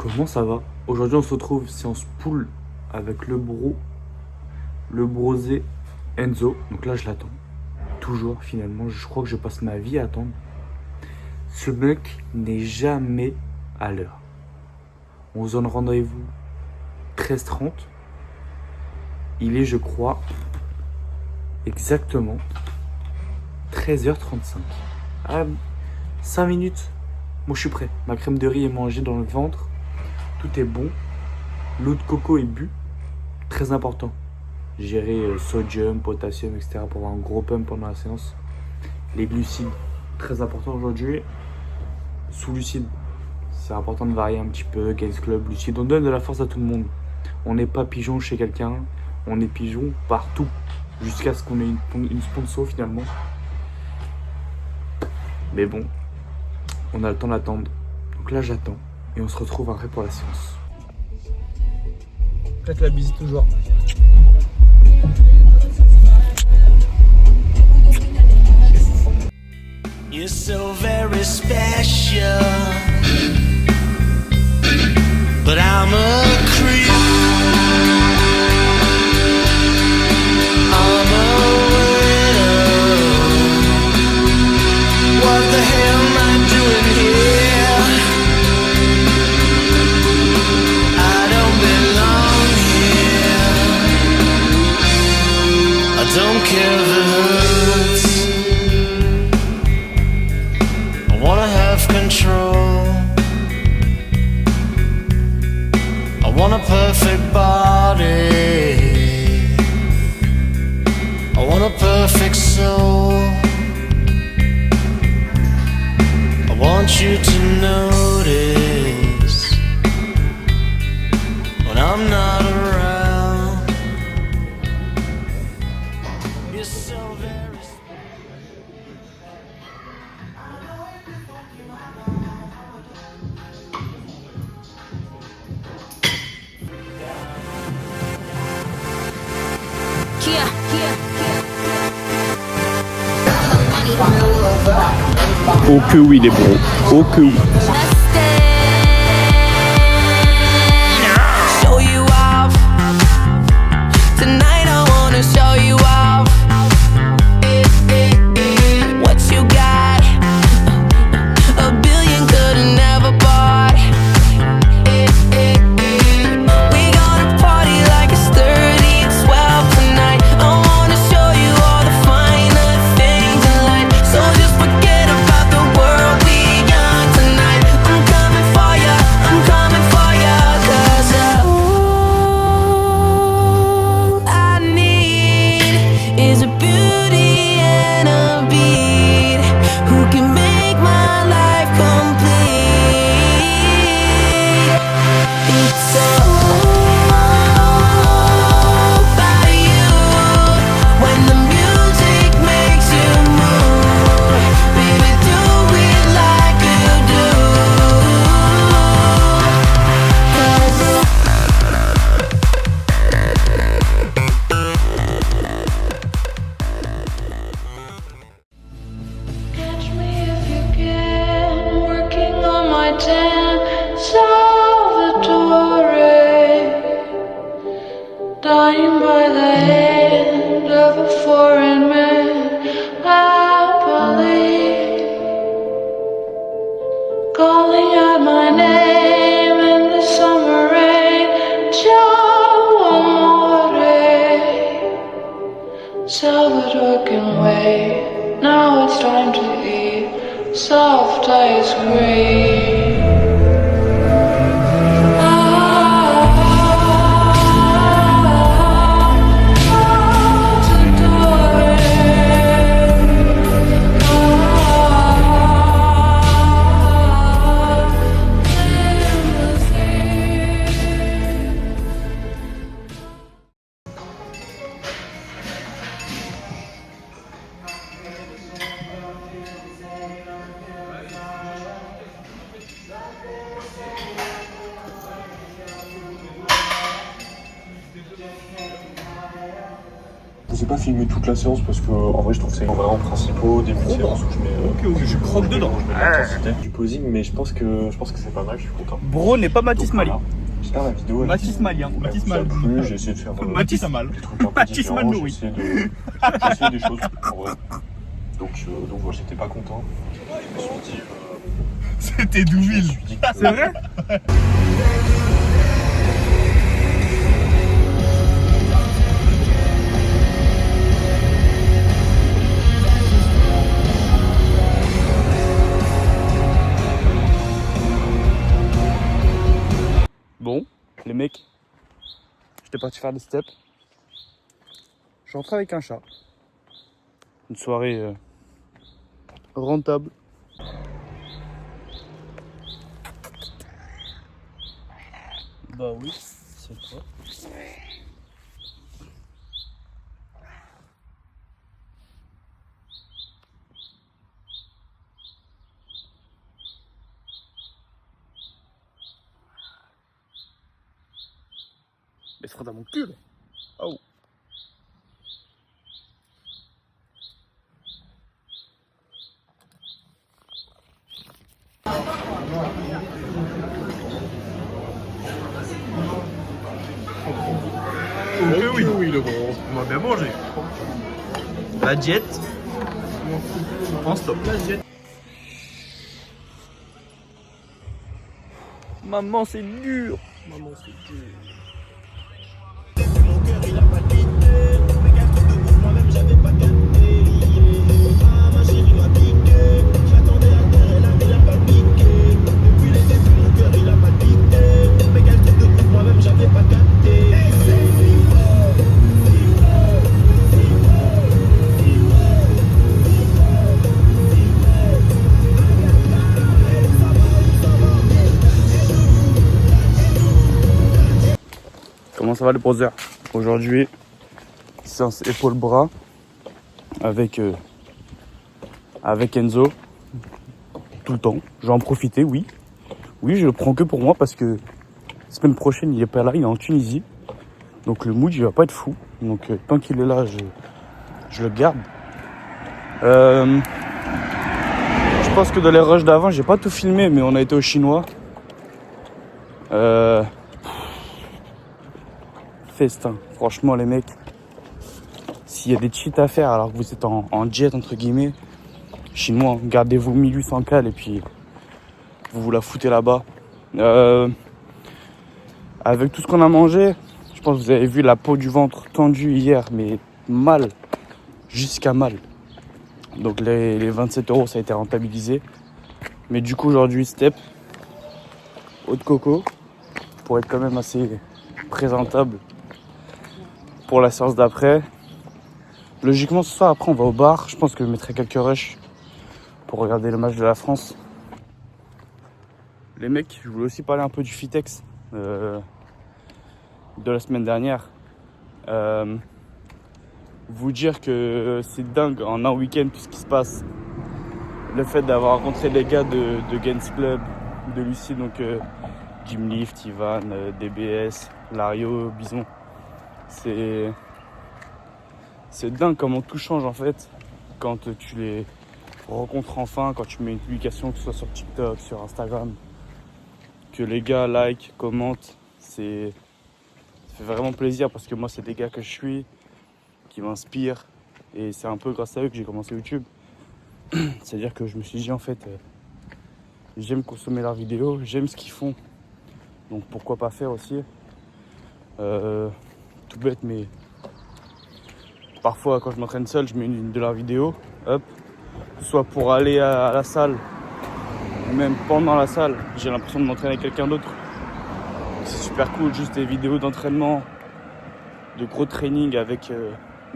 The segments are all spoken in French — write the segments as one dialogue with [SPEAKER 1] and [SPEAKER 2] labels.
[SPEAKER 1] Comment ça va? Aujourd'hui on se retrouve séance pool avec le brosé Enzo. Donc là je l'attends. Toujours finalement. Je crois que je passe ma vie à attendre. Ce mec n'est jamais à l'heure. On se donne rendez-vous 13h30. Il est je crois exactement 13h35. Ah, 5 minutes. Moi je suis prêt. Ma crème de riz est mangée dans le ventre. Tout est bon. L'eau de coco est bu. Très important. Gérer sodium, potassium, etc. pour avoir un gros pump pendant la séance. Les glucides, très important aujourd'hui. Sous-lucide, c'est important de varier un petit peu. Gains Club, lucide, on donne de la force à tout le monde. On n'est pas pigeon chez quelqu'un, on est pigeon partout. Jusqu'à ce qu'on ait une sponsor finalement. Mais bon, on a le temps d'attendre. Donc là j'attends et on se retrouve après pour la séance. Faites la bise toujours.
[SPEAKER 2] You're so very special, but I'm a creep. I'm a widow. What the hell am I doing here? I don't belong here. I don't care if it hurts. I wanna have control. I want a perfect body. I want a perfect soul. I want you to notice when I'm not around. You're so very
[SPEAKER 1] Oh que oui les bros, oh que oui.
[SPEAKER 3] Show you off. Tonight I wanna show you off. What you got? A billion could've never bought. We gonna party like it's 30 and 12 tonight. I wanna show you all the finer things in life. So just forget about the world, we young tonight. I'm coming for ya, I'm coming for ya. 'Cause all I need is a beauty and a beat who can make my life complete. It's all about you. When the music makes you move, baby, do it like you do. 'Cause catch me if you can, working on my tan Salvatore, dying by the hand of a foreign man, happily calling out my name in the summer rain. Ciao amore, Salvador can wait. Now it's time to eat soft ice cream.
[SPEAKER 4] pensais pas filmer toute la séance parce que en vrai je trouve que c'est vraiment principaux, début de séance où je mets.
[SPEAKER 5] Ok, je croque dedans.
[SPEAKER 4] Je mets l'intensité du posing, mais je pense que c'est pas mal, je suis content.
[SPEAKER 5] Bro n'est pas Mathis
[SPEAKER 4] Donc,
[SPEAKER 5] Mali.
[SPEAKER 4] voilà. J'espère la vidéo.
[SPEAKER 5] Mathis Mali, hein. Mathis Mal.
[SPEAKER 4] Plus, j'ai essayé de faire
[SPEAKER 5] Mathis Mal.
[SPEAKER 4] des trucs un peu
[SPEAKER 5] Mathis
[SPEAKER 4] différents,
[SPEAKER 5] Mal
[SPEAKER 4] j'ai
[SPEAKER 5] nourri.
[SPEAKER 4] essayé des choses en vrai. Donc voilà, j'étais pas content. Je me suis dit.
[SPEAKER 5] C'était Douville. C'est vrai?
[SPEAKER 1] Bon, les mecs, j'étais parti faire des steps. Je suis rentré avec un chat. Une soirée rentable. Bah oui, c'est toi. Mais c'est dans mon cul là. Oh.
[SPEAKER 5] Oui, le gros. On va bien manger. La diète. En stop. La diète.
[SPEAKER 1] Maman, c'est dur. Maman, c'est dur. Comment ça va les poseurs? Aujourd'hui, séance épaule-bras avec Enzo. Tout le temps. Je vais en profiter, oui. Oui, je le prends que pour moi parce que la semaine prochaine, il est pas là, il est en Tunisie. Donc le mood, il va pas être fou. Donc tant qu'il est là, je le garde. Je pense que dans les rushs d'avant, j'ai pas tout filmé, mais on a été au Chinois. Festin. Franchement, les mecs, s'il y a des cheats à faire alors que vous êtes en jet, entre guillemets, chinois, gardez-vous 1800 cales et puis vous la foutez là-bas. Avec tout ce qu'on a mangé, je pense que vous avez vu la peau du ventre tendue hier, mais mal, jusqu'à mal. Donc les 27 €, ça a été rentabilisé. Mais du coup, aujourd'hui, step, eau de coco, pour être quand même assez présentable pour la séance d'après. Logiquement, ce soir, après, on va au bar. Je pense que je mettrai quelques rushs pour regarder le match de la France. Les mecs, je voulais aussi parler un peu du Fitex de la semaine dernière. Vous dire que c'est dingue en un week-end tout ce qui se passe. Le fait d'avoir rencontré les gars de Gains Club, de Lucie, donc Jim Lift, Ivan, DBS, Lario, Bison. C'est dingue comment tout change en fait quand tu les rencontres enfin, quand tu mets une publication, que ce soit sur TikTok, sur Instagram, que les gars like, commentent. Ça fait vraiment plaisir parce que moi c'est des gars que je suis, qui m'inspirent et c'est un peu grâce à eux que j'ai commencé YouTube. C'est-à-dire que je me suis dit en fait, j'aime consommer leurs vidéos, j'aime ce qu'ils font, donc pourquoi pas faire aussi. Tout bête, mais parfois quand je m'entraîne seul, je mets une de leurs vidéos, hop, soit pour aller à la salle, ou même pendant la salle, j'ai l'impression de m'entraîner avec quelqu'un d'autre. C'est super cool, juste des vidéos d'entraînement, de gros training avec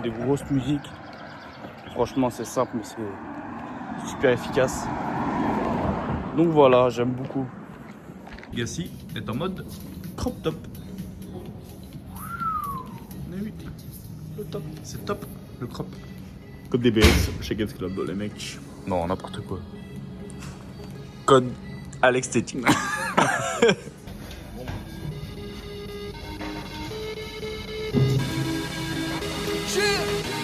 [SPEAKER 1] des grosses musiques. Franchement, c'est simple, mais c'est super efficace. Donc voilà, j'aime beaucoup.
[SPEAKER 5] Gassi est en mode crop top. Le top, c'est top, le crop. Code DBS chez Gains Club, les mecs.
[SPEAKER 1] Non, n'importe quoi.
[SPEAKER 5] Code Alex Tetting.
[SPEAKER 3] Shit.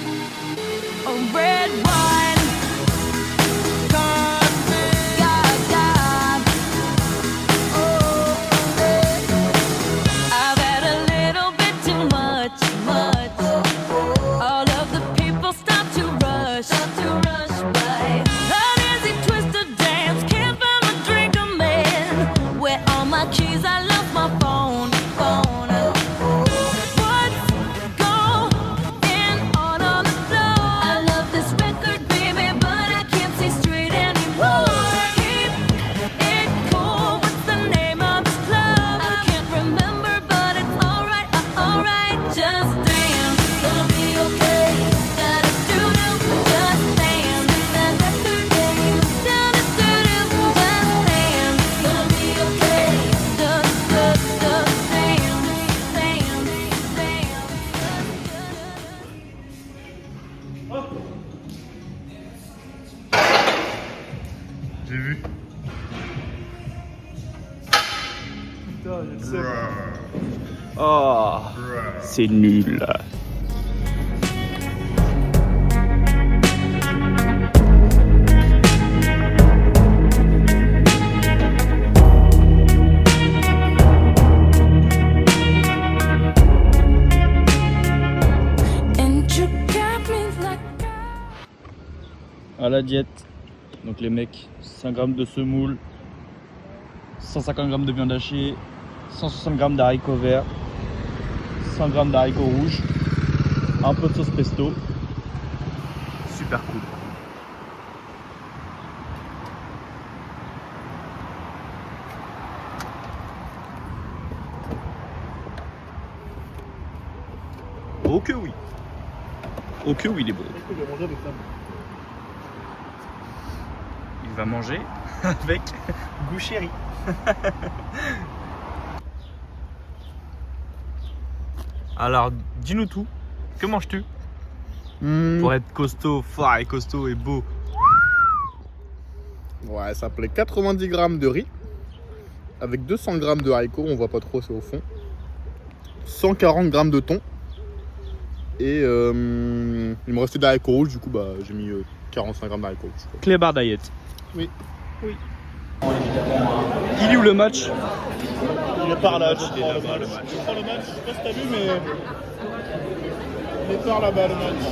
[SPEAKER 5] J'ai vu.
[SPEAKER 1] Putain, je le sais. Oh, c'est nul.
[SPEAKER 3] And you got me like
[SPEAKER 1] À la diète, donc les mecs, 5 grammes de semoule, 150 grammes de viande hachée, 160 grammes d'haricots verts, 100 grammes d'haricots rouges, un peu de sauce pesto. Super cool.
[SPEAKER 5] Oh que oui.
[SPEAKER 1] Oh que oui, il est beau. Il va manger avec goût chéri. Alors, dis-nous tout. Que manges-tu pour être costaud, fort et costaud et beau?
[SPEAKER 6] Ouais, ça s'appelait 90 grammes de riz avec 200 grammes de haricots, on voit pas trop, c'est au fond. 140 grammes de thon. Et il me restait des haricots rouges, du coup bah, j'ai mis 45 grammes d'haricots rouges.
[SPEAKER 1] Clébar Diet.
[SPEAKER 6] Oui.
[SPEAKER 1] Il est où le match?
[SPEAKER 6] Il est par là, je prends le match. Je prends le match, je sais pas si t'as vu, mais il est par là-bas le match.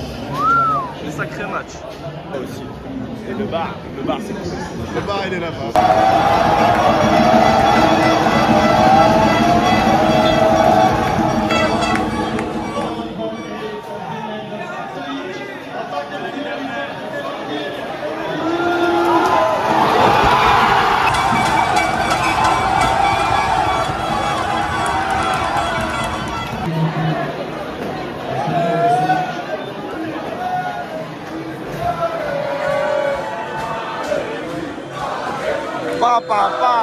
[SPEAKER 1] Le sacré match.
[SPEAKER 6] Là aussi.
[SPEAKER 5] Et le bar c'est cool.
[SPEAKER 6] Le bar il est là-bas.
[SPEAKER 5] Pa pa pa.